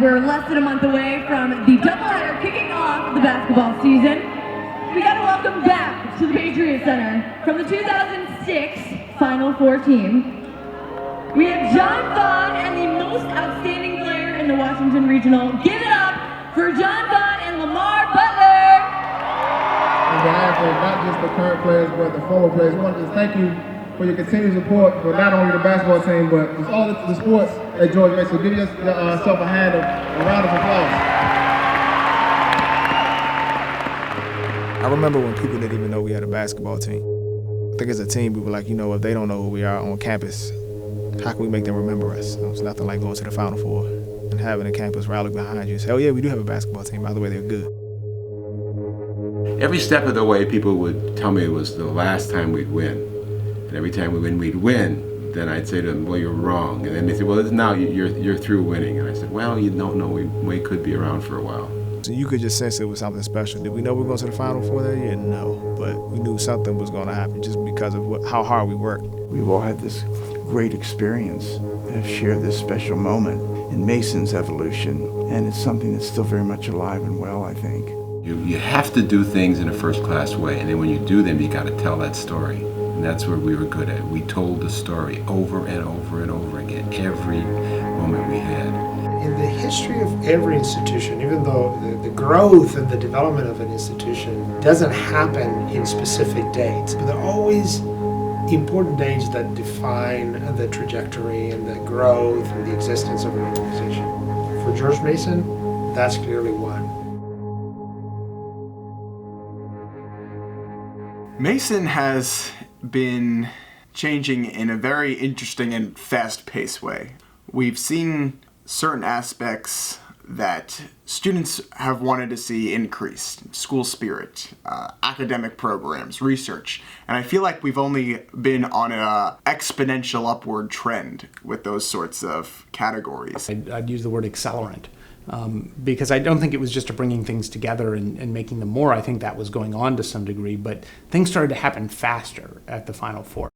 We're less than a month away from the doubleheader kicking off the basketball season. We got to welcome back to the Patriot Center from the 2006 Final Four team. We have John Vaughn and the most outstanding player in the Washington Regional. Give it up for John Vaughn and Lamar Butler. On behalf of not just the current players, but the former players, we want to just thank you for your continued support for not only the basketball team, but just all the sports at George Mason. So give yourself a round of applause. I remember when people didn't even know we had a basketball team. I think as a team, we were like, if they don't know who we are on campus, how can we make them remember us? It's nothing like going to the Final Four and having a campus rally behind you. Say, oh yeah, we do have a basketball team. By the way, they're good. Every step of the way, people would tell me it was the last time we'd win. And every time we'd win, then I'd say to them, well, you're wrong. And then they say, well, now you're through winning. And I said, well, you don't know, we could be around for a while. So you could just sense it was something special. Did we know we were going to the Final Four that year? No, but we knew something was going to happen just because of how hard we worked. We've all had this great experience and have shared this special moment in Mason's evolution, and it's something that's still very much alive and well, I think. You have to do things in a first-class way, and then when you do them, you got to tell that story. And that's where we were good at. We told the story over and over and over again, every moment we had. In the history of every institution, even though the growth and the development of an institution doesn't happen in specific dates, but there are always important dates that define the trajectory and the growth and the existence of an organization. For George Mason, that's clearly one. Mason has been changing in a very interesting and fast-paced way. We've seen certain aspects that students have wanted to see increased: school spirit, academic programs, research. And I feel like we've only been on an exponential upward trend with those sorts of categories. I'd use the word accelerant. Because I don't think it was just a bringing things together and making them more. I think that was going on to some degree, but things started to happen faster at the Final Four.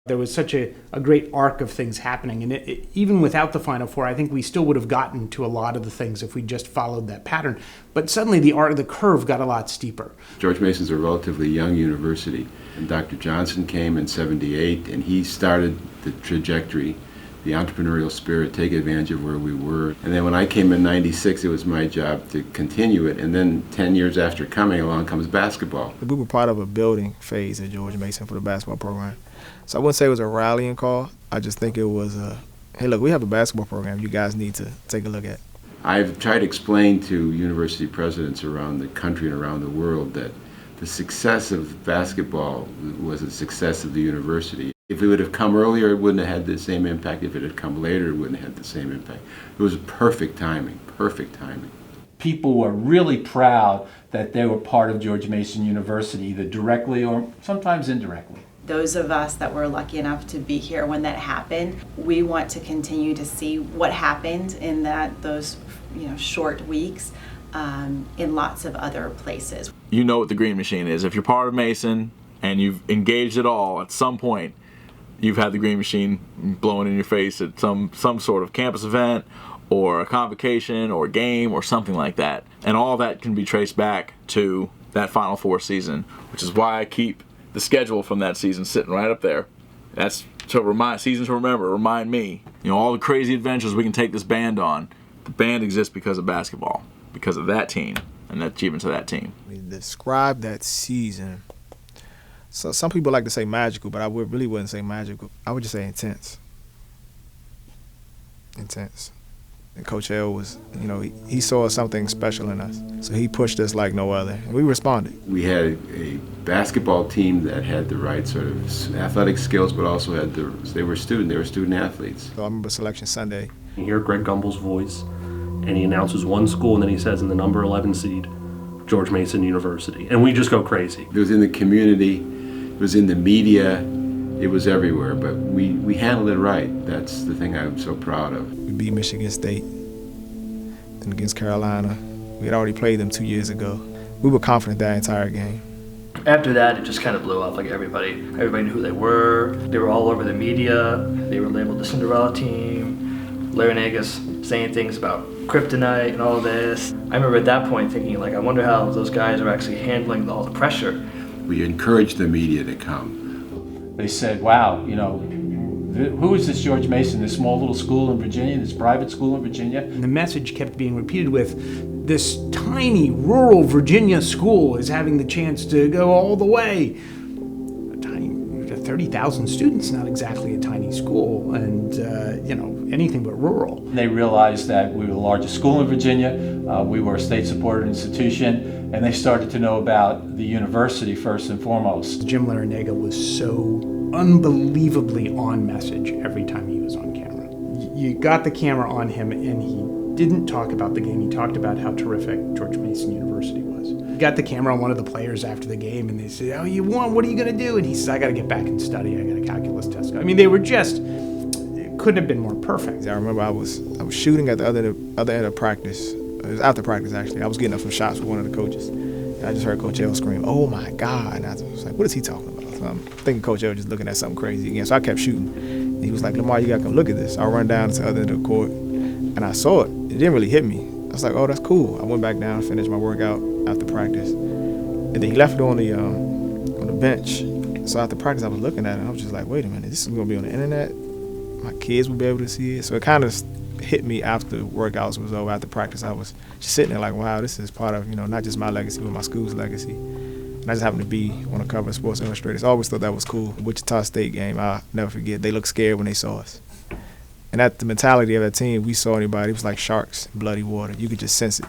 There was such a great arc of things happening, and even without the Final Four, I think we still would have gotten to a lot of the things if we just followed that pattern. But suddenly the curve got a lot steeper. George Mason's a relatively young university, and Dr. Johnson came in '78, and he started the trajectory, the entrepreneurial spirit, take advantage of where we were. And then when I came in '96, it was my job to continue it. And then 10 years after coming along comes basketball. We were part of a building phase at George Mason for the basketball program. So I wouldn't say it was a rallying call. I just think it was hey, look, we have a basketball program you guys need to take a look at. I've tried to explain to university presidents around the country and around the world that the success of basketball was the success of the university. If it would have come earlier, it wouldn't have had the same impact. If it had come later, it wouldn't have had the same impact. It was perfect timing, perfect timing. People were really proud that they were part of George Mason University, either directly or sometimes indirectly. Those of us that were lucky enough to be here when that happened, we want to continue to see what happened in those short weeks in lots of other places. You know what the Green Machine is. If you're part of Mason and you've engaged at all at some point, you've had the Green Machine blowing in your face at some sort of campus event or a convocation or a game or something like that. And all that can be traced back to that Final Four season, which is why I keep the schedule from that season sitting right up there. That's to remind, seasons to remember, remind me, all the crazy adventures we can take this band on. The band exists because of basketball, because of that team and the achievements of that team. Describe that season. So some people like to say magical, but I really wouldn't say magical. I would just say intense. Intense. And Coach L was, he saw something special in us. So he pushed us like no other, and we responded. We had a basketball team that had the right sort of athletic skills, but also they were student athletes. So I remember Selection Sunday. You hear Greg Gumbel's voice, and he announces one school, and then he says in the number 11 seed, George Mason University. And we just go crazy. It was in the community, it was in the media, it was everywhere, but we handled it right. That's the thing I'm so proud of. We beat Michigan State, then against Carolina. We had already played them 2 years ago. We were confident that entire game. After that, it just kind of blew up. Like everybody knew who they were. They were all over the media. They were labeled the Cinderella team. Larry Nagus saying things about kryptonite and all this. I remember at that point thinking, like, I wonder how those guys are actually handling all the pressure. We encouraged the media to come. They said, wow, you know, who is this George Mason, this small little school in Virginia, this private school in Virginia? And the message kept being repeated with, this tiny rural Virginia school is having the chance to go all the way. 30,000 students, not exactly a tiny school, and you know, anything but rural. They realized that we were the largest school in Virginia, we were a state-supported institution, and they started to know about the university first and foremost. Jim Larinaga was so unbelievably on message every time he was on camera. You got the camera on him and he didn't talk about the game, he talked about how terrific George Mason University was. He got the camera on one of the players after the game and they said, oh, you won, what are you gonna do? And he said, I gotta get back and study, I got a calculus test. I mean, they were just, it couldn't have been more perfect. I remember I was shooting at the other end of practice. It was after practice, actually. I was getting up some shots with one of the coaches. And I just heard Coach L scream, oh my God. And I was like, what is he talking about? So I'm thinking Coach L was just looking at something crazy again. So I kept shooting. And he was like, Lamar, you gotta come look at this. I'll run down to the other end of the court. And I saw it. It didn't really hit me. I was like, oh, that's cool. I went back down and finished my workout after practice. And then he left it on the bench. So after practice, I was looking at it, and I was just like, wait a minute, this is gonna be on the internet? My kids will be able to see it? So it kind of hit me after workouts was over, after practice. I was just sitting there like, wow, this is part of, you know, not just my legacy, but my school's legacy. And I just happened to be on the cover of Sports Illustrated. So I always thought that was cool. Wichita State game, I'll never forget. They looked scared when they saw us. And at the mentality of that team, we saw anybody, it was like sharks, bloody water. You could just sense it.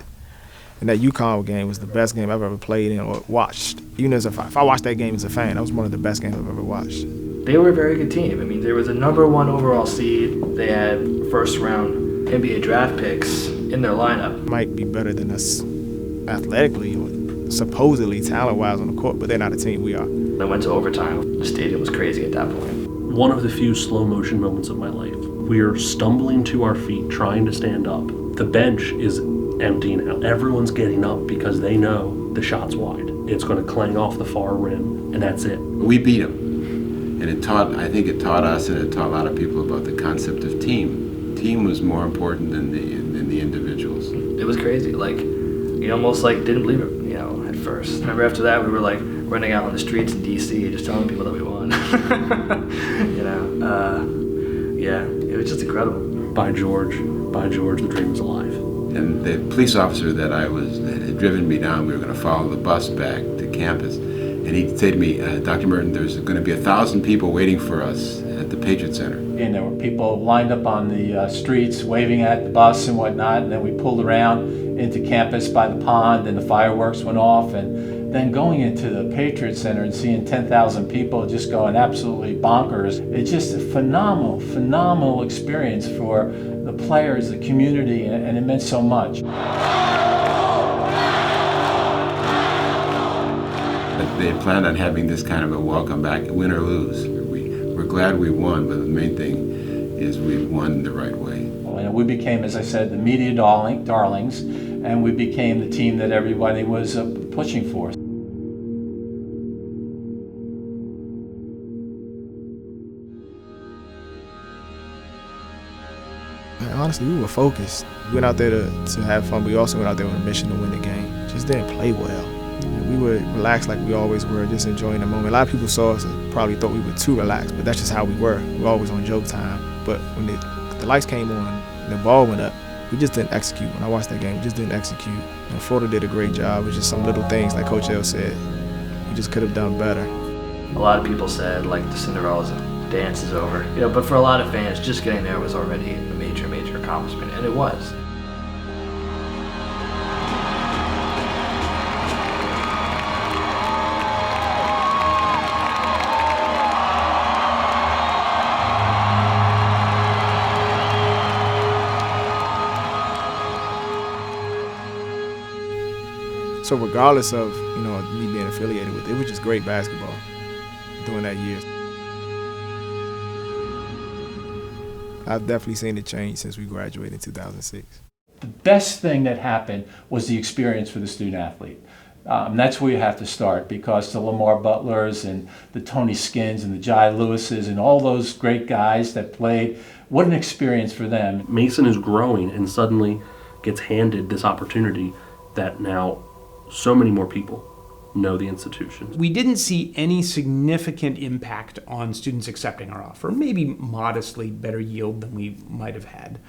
And that UConn game was the best game I've ever played in or watched. Even as if I watched that game as a fan, that was one of the best games I've ever watched. They were a very good team. I mean, there was a #1 overall seed. They had first-round NBA draft picks in their lineup. Might be better than us athletically or supposedly talent-wise on the court, but they're not a team we are. They went to overtime. The stadium was crazy at that point. One of the few slow-motion moments of my life. We are stumbling to our feet, trying to stand up. The bench is empty now. Everyone's getting up because they know the shot's wide. It's going to clang off the far rim, and that's it. We beat them. And I think it taught us and it taught a lot of people about the concept of team. Team was more important than the individuals. It was crazy. Like, you almost like didn't believe it, you know, at first. Remember after that we were like running out on the streets in DC just telling people that we won. You know, yeah, it was just incredible. By George, the dream is alive. And the police officer that had driven me down, we were going to follow the bus back to campus. And he'd say to me, Dr. Merton, there's going to be 1,000 people waiting for us at the Patriot Center. And there were people lined up on the streets waving at the bus and whatnot, and then we pulled around into campus by the pond and the fireworks went off, and then going into the Patriot Center and seeing 10,000 people just going absolutely bonkers. It's just a phenomenal experience for the players, the community, and it meant so much. They planned on having this kind of a welcome back, win or lose. We're glad we won, but the main thing is we won the right way. And we became, as I said, the media darlings, and we became the team that everybody was pushing for. Honestly, we were focused. We went out there to have fun, but we also went out there with a mission to win the game. Just didn't play well. We were relaxed like we always were, just enjoying the moment. A lot of people saw us and probably thought we were too relaxed, but that's just how we were. We were always on joke time. But when the lights came on and the ball went up, we just didn't execute. When I watched that game, we just didn't execute. And Florida did a great job. It was just some little things, like Coach L said, we just could have done better. A lot of people said, like, the Cinderella dance is over. You know, but for a lot of fans, just getting there was already a major accomplishment, and it was. So regardless of, you know, me being affiliated with it, was just great basketball during that year. I've definitely seen it change since we graduated in 2006. The best thing that happened was the experience for the student athlete. That's where you have to start, because the Lamar Butlers and the Tony Skins and the Jai Lewises and all those great guys that played, what an experience for them. Mason is growing, and suddenly gets handed this opportunity that now so many more people know the institution. We didn't see any significant impact on students accepting our offer, maybe modestly better yield than we might have had.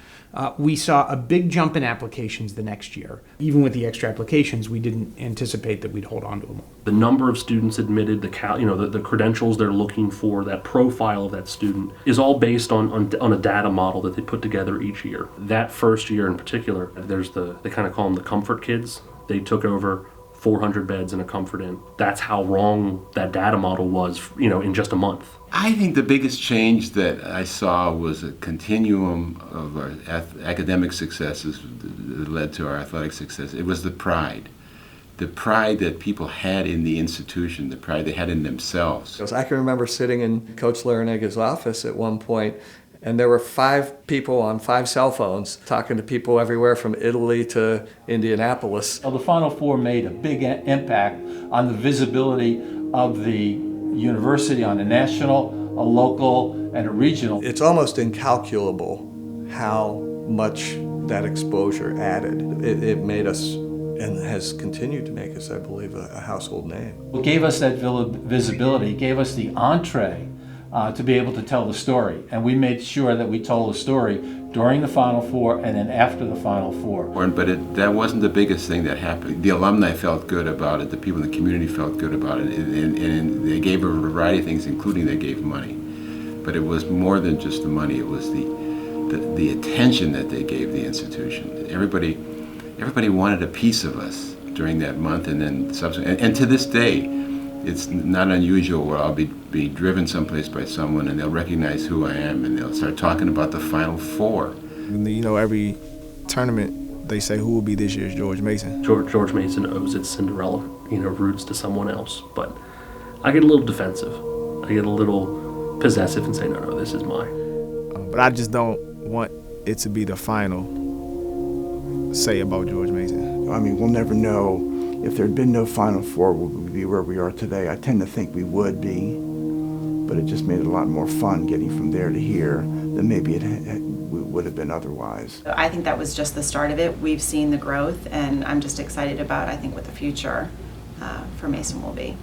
We saw a big jump in applications the next year. Even with the extra applications, we didn't anticipate that we'd hold on to them. The number of students admitted, the credentials they're looking for, that profile of that student is all based on a data model that they put together each year. That first year in particular, they kind of call them the comfort kids. They took over 400 beds in a comfort inn. That's how wrong that data model was, in just a month. I think the biggest change that I saw was a continuum of our academic successes that led to our athletic success. It was the pride that people had in the institution, the pride they had in themselves. I can remember sitting in Coach Larinaga's office at one point, and there were 5 people on 5 cell phones talking to people everywhere from Italy to Indianapolis. Well, the Final Four made a big impact on the visibility of the university on a national, a local, and a regional. It's almost incalculable how much that exposure added. It made us, and has continued to make us, I believe, a household name. It gave us that visibility, gave us the entree to be able to tell the story. And we made sure that we told the story during the Final Four and then after the Final Four. But that wasn't the biggest thing that happened. The alumni felt good about it, the people in the community felt good about it, and they gave a variety of things, including they gave money. But it was more than just the money, it was the attention that they gave the institution. Everybody wanted a piece of us during that month, and then subsequently, and to this day, it's not unusual where I'll be driven someplace by someone and they'll recognize who I am and they'll start talking about the Final Four. Every tournament they say who will be this year's George Mason. George Mason owes its Cinderella, roots to someone else. But I get a little defensive. I get a little possessive and say, no, this is mine. But I just don't want it to be the final say about George Mason. We'll never know. If there had been no Final Four, would we be where we are today? I tend to think we would be, but it just made it a lot more fun getting from there to here than maybe it would have been otherwise. I think that was just the start of it. We've seen the growth, and I'm just excited about, I think, what the future for Mason will be.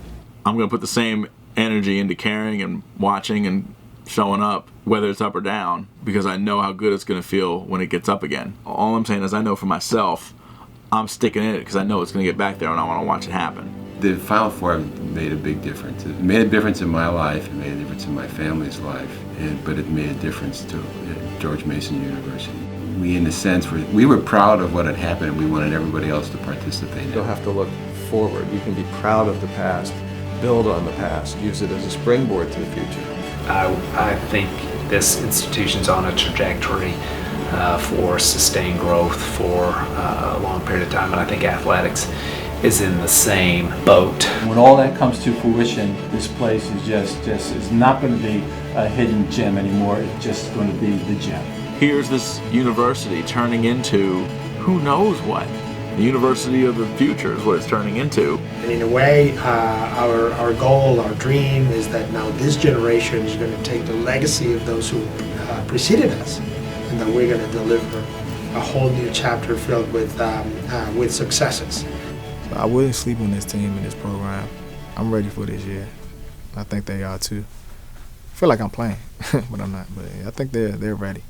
I'm going to put the same energy into caring and watching and showing up, whether it's up or down, because I know how good it's going to feel when it gets up again. All I'm saying is I know for myself, I'm sticking in it because I know it's going to get back there and I want to watch it happen. The Final Four made a big difference. It made a difference in my life, it made a difference in my family's life, but it made a difference to George Mason University. We, in a sense, we were proud of what had happened and we wanted everybody else to participate. You don't have to look forward. You can be proud of the past, build on the past, use it as a springboard to the future. I think this institution's on a trajectory for sustained growth for a long period of time, and I think athletics is in the same boat. When all that comes to fruition, this place is just is not going to be a hidden gem anymore. It's just going to be the gem. Here's this university turning into who knows what. The university of the future is what it's turning into. And in a way, our goal, our dream is that now this generation is going to take the legacy of those who preceded us, and that we're going to deliver a whole new chapter filled with successes. I wouldn't sleep on this team and this program. I'm ready for this year. I think they are too. I feel like I'm playing, but I'm not. But I think they're ready.